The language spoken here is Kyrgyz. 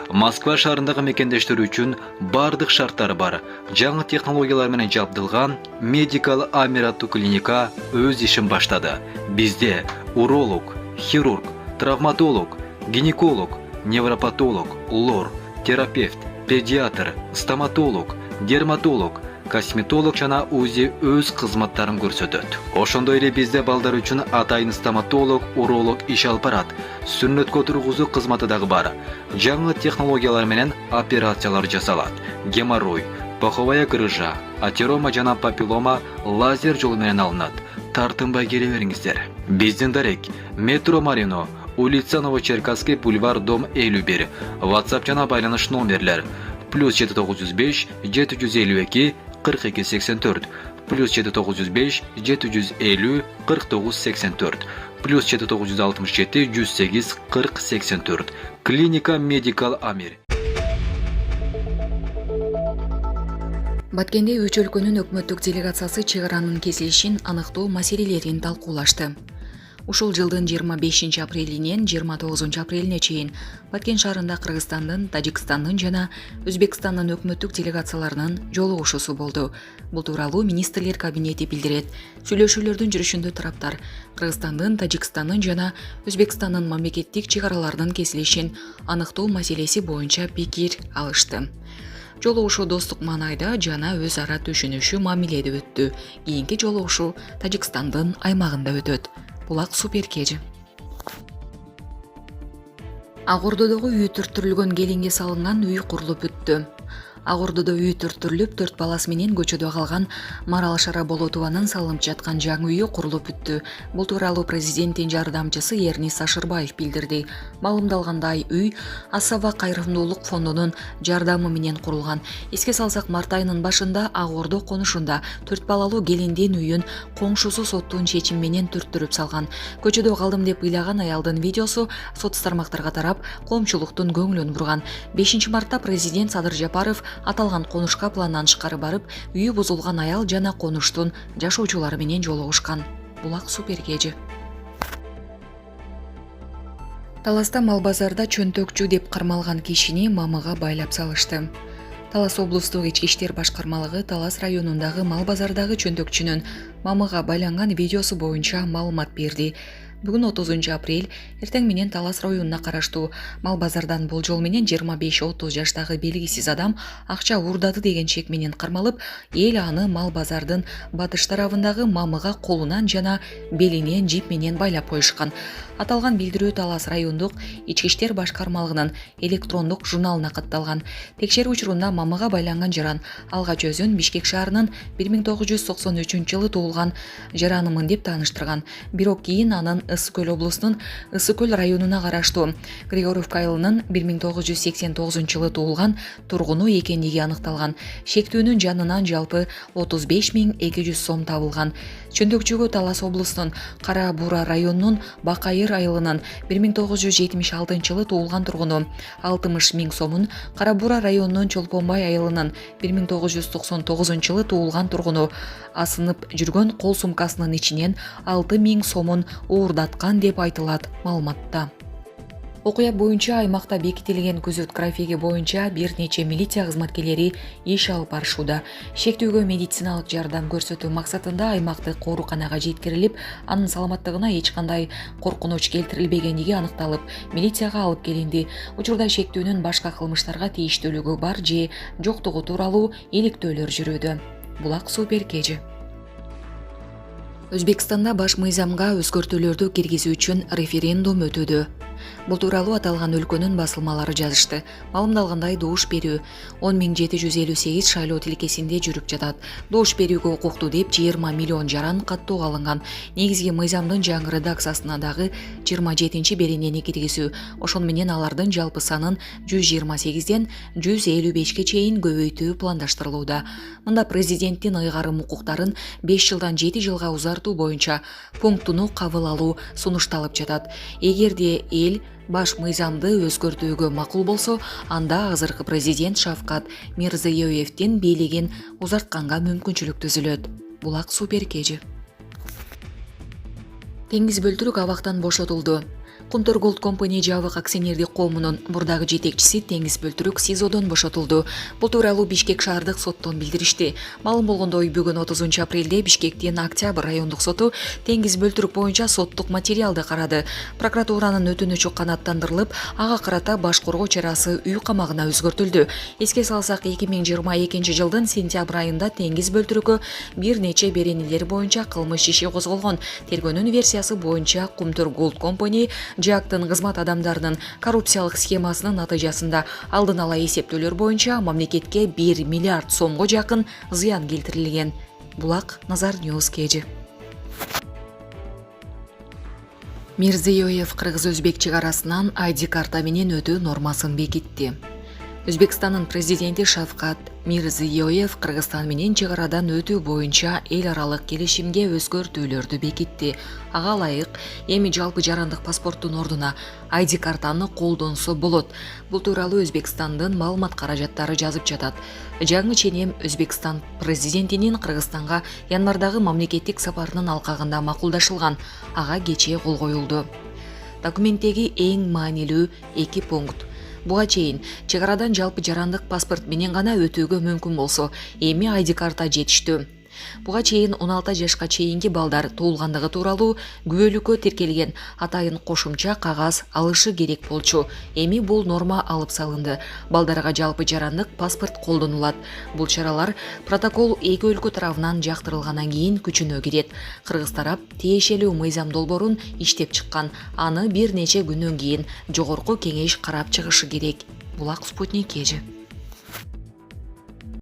Москва шаарындагы мекендештер үчүн бардык шарттары бар. Жаңы технологиялар менен жабдылган Medical Amir аттуу клиника өз ишин баштады. Бизде уролог, хирург, травматолог, гинеколог, невропатолог, лор, терапевт, педиатр, стоматолог, дерматолог, косметолог жана УЗИ өз кызматтарын көрсөтөт. Ошондой эле бизде балдар үчүн атайын стоматолог, уролог иш алып барат. Сүннөткө тургузуу кызматы дагы бар. Жаңы технологиялар менен операциялар жасалат. Геморрой, паховая грыжа, атерома жана папиллома лазер жолу менен алынат. Тартынбай келе бериңиздер. Биздин дарек Метро Марино, улица Новочеркасский, бульвар, дом 51. WhatsApp жана байланыш номерлер +795 752 42 84, +795 750 49 84, +767 108 40 84. Клиника Medical Amir. Баткенде 3 өлкөнүн өкмөттүк делегациясы чек аранын кесилишин аныктоо маселелерин талкуулашты. Ушул жылдын 25 апрелинен 29 апрелине чейин Баткен шаарында Кыргызстандын, Тажикстандын жана Өзбекстандын өкмөттүк делегацияларынын жолугушуусу болду. Бул тууралуу министрлер кабинети билдирет. Сүйлөшүүлөрдүн жүрүшүндө тараптар Кыргызстандын, Тажикстандын жана Өзбекстандын мамлекеттик чек араларынын кесилишин аныктоо маселеси боюнча пикир алышты. Жолугушуу достук маанайда жана өз ара түшүнүшүү мамиледе өттү. Кийинки жолугушуу Тажикстандын аймагында өтөт. Булак Суперкежи. Ак Ордодогу үй түрттүрүлгөн келинге салынган үй курулуп бүттү. Ак Ордодо үй түрттүрүлүп, 4 баласы менен көчөдө калган Марал Шараболотованын салынып жаткан жаңы үйү курулуп бүттү. Бул тууралуу президенттин жардамчысы Эрнис Ашырбаев билдирди. Маалымдалгандай, үй Асаба кайрымдуулук фондунун жардамы менен курулган. Эске салсак, март айынын башында Ак Ордо конушунда 4 балалуу келиндин үйүн коңшусу соттун чечими менен түрттүрүп салган. Көчөдө калдым деп ыйлаган аялдын видеосу соц тармактарга тарап, коомчулуктун көңүлүн бурган. 5 мартта президент Садыр Жапаров аталган конушка пландан тышкары барып, үйү бузулган аял жана конуштун жашоочулары менен жолугушкан. Булак Суперкежи. Таласта мал базарда чөнтөкчү деп кармалган кишини мамыга байлап салышты. Талас облустук ички иштер башкармалыгы Талас районундагы мал базардагы чөнтөкчүнүн мамыга байланган видеосу боюнча маалымат берди. Бүгүн 30 апрель эртең менен Талас районуна караштуу мал базардан болжол менен 25-30 жаштагы белгисиз адам акча уурдады деген чек менен кармалып, эл аны мал базардын батыш тарабындагы мамыга колунан жана белинен жип менен байлап коюшкан. Аталган билдирүү Талас райондук ички иштер башкармалыгынын электрондук журналына катталган. Текшерүү учурунда мамыга байланган жаран алгач өзүн Бишкек шаарынын 1993-жылы туулган жаранымын деп тааныштырган. Бирок кийин анын Ысык Көл облусунун Ысык Көл районуна караштуу Григоровка айылынын 1989-жылы туулган тургуну экендиги аныкталган. Шектүүнүн жанынан жалпы 35.200 сом табылган. Чөнтөкчүгө Талас облусунун Кара Бура районунун Бакайыр айылынын 1976-жылы туулган тургуну 60.000 сомун, Кара Бура районунун Чолпонбай айылынын 1999-жылы туулган тургуну асынып жүргөн кол сумкасынын ичинен 6.000 сомун уурдаткан деп айтылат маалыматта. Окуя боюнча аймакта бекитилген күзөт графиги боюнча бир нече милиция кызматкерлери иш алып барышууда. Шектүүгө медициналык жардам көрсөтүү максатында аймактык ооруканага жеткирилип, анын саламаттыгына эч кандай коркунуч келтирилбегендиги аныкталып, милицияга алып келинди. Учурда шектүүнүн башка кылмыштарга тийиштүүлүгү бар же жоктугу тууралуу иликтөөлөр жүрүүдө. Булак Суперкежи. Өзбекстанда баш мыйзамга өзгөртүүлөрдү киргизүү үчүн референдум өтүүдө. Бул тууралуу аталган өлкөнүн басылмалары жазышты. Маалымдалгандай, добуш берүү 10.758 шайлоо тилкесинде жүрүп жатат. Добуш берүүгө укуктуу деп 20 миллион жаран каттоого алынган. Негизги мыйзамдын жаңы редакциясына дагы 27-беренени киргизүү, ошону менен алардын жалпы санын 128ден 155ке чейин көбөйтүү пландаштырылууда. Мында президенттин ыйгарым укуктарын 5 жылдан 7 жылга узартуу боюнча пунктуну кабыл алуу сунушталып жатат. Эгерде эл баш мыйзамды өзгөртүүгө макул болсо, анда азыркы президент Шавкат Мирзиёевдин бийлигин узартканга мүмкүнчүлүк түзүлөт. Булак Суперкежи. Теңиз бөлтүрүк абактан бошотулду. Кумтур Gold Company жабык акционердик коомунун мурдагы жетекчиси Теңиз Бөлтүрүк СИЗОдон бошотулду. Бул тууралуу Бишкек шаардык соттон билдиришти. Маалым болгондой, бүгүн 30 апрелде Бишкектин Октябрь райондук соту Теңиз Бөлтүрүк боюнча соттук материалды карады. Прокуратуранын өтүнүчү канааттандырылып, ага карата баш коргоо чарасы үй камагына өзгөртүлдү. Эске салсак, 2022 жылдын сентябрь айында Теңиз Бөлтүрүккө бир нече беренелер боюнча кылмыш иши козголгон. Тергөөнүн версиясы боюнча Кумтур Gold Company ЖАКтын кызмат адамдарынын коррупциялык схемасынын натыйжасында алдын ала эсептөөлөр боюнча мамлекетке 1 миллиард сомго жакын зыян келтирилген. Булак Назар Ньюс KG. Мирзиёев кыргыз-өзбек чек арасынан ID карта менен өтүү нормасын бекитти. Өзбекстандын президенти Шавкат Мирзиёев Кыргызстан менен чек арадан өтүү боюнча эл аралык келишимге өзгөртүүлөрдү бекитти. Ага ылайык эми жалпы жарандык паспорттун ордуна ID картаны колдонсо болот. Бул тууралуу Өзбекстандын маалымат каражаттары жазып жатат. Жаңы ченем Өзбекстан президентинин Кыргызстанга январдагы мамлекеттик сапарынын алкагында макулдашылган. Ага кечээ кол коюлду. Документтеги эң маанилүү 2 пункт. Буга чейин чек арадан жалпы жарандык паспорт менен гана өтүүгө мүмкүн болсо, эми ID карта жетиштүү. Буга чейин 16 жашка чейинки балдар туулгандыгы тууралуу күбөлүккө тиркелген атайын кошумча кагаз алышы керек болчу. Эми бул норма алып салынды. Балдарга жалпы жарандык паспорт колдонулат. Бул чаралар протокол эки өлкө тарабынан жактырылгандан кийин күчүнө кирет. Кыргыз тарап тиешелүү мыйзам долбоорун иштеп чыккан. Аны бир нече күндөн кийин жогорку кеңеш карап чыгышы керек. Булак Спутник KG.